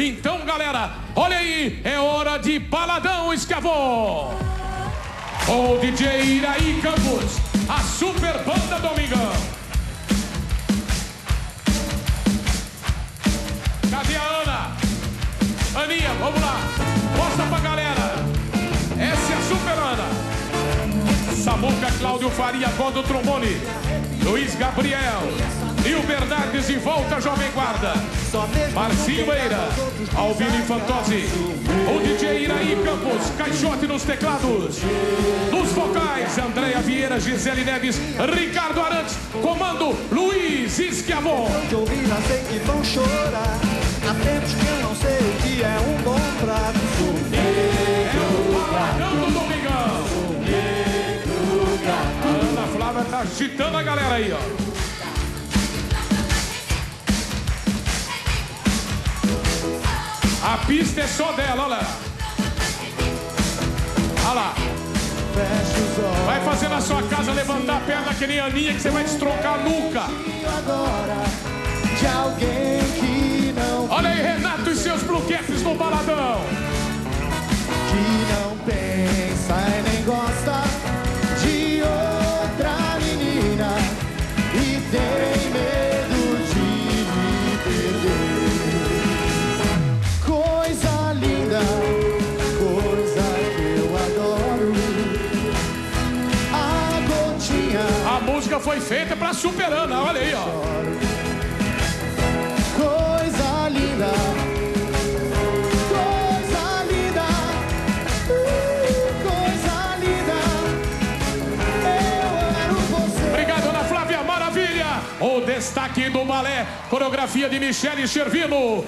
Então, galera, olha aí, é hora de Baladão Esquiavon. O DJ Iraí Campos, a super banda Domingão. Cadê a Ana? Aninha, vamos lá. Mostra pra galera. Essa é a super Ana. Samuca, Cláudio Faria, do trombone. Luiz Gabriel. Nil Bernardes de volta, Jovem Guarda. Marcinho Beira, Albino Infantosi. O DJ Iraí Campos, Caixote nos teclados. Nos vocais, Andréa Vieira, Gisele Neves, Ricardo Arantes. Comando, Luiz Esquiavon. De ouvir, já sei que vão chorar. Há tempos que eu não sei o que é um bom prato. É o Baladão do Domingão. A Ana Flávia tá agitando a galera aí, ó. A pista é só dela, olha lá. Olha lá. Vai fazer na sua casa levantar a perna que nem a Aninha, que você vai destroncar a nuca. Olha aí, Renato e seus bluecaps no Baladão. Que não pensa e nem gosta de outra menina e tem medo de me perder. Coisa linda, coisa que eu adoro. A gotinha. A música foi feita pra Super Ana, olha aí, ó. Coisa linda. Coisa linda. Coisa linda. Eu amo você. Obrigado, Ana Flávia, maravilha. O destaque do balé, coreografia de Michele Chervino.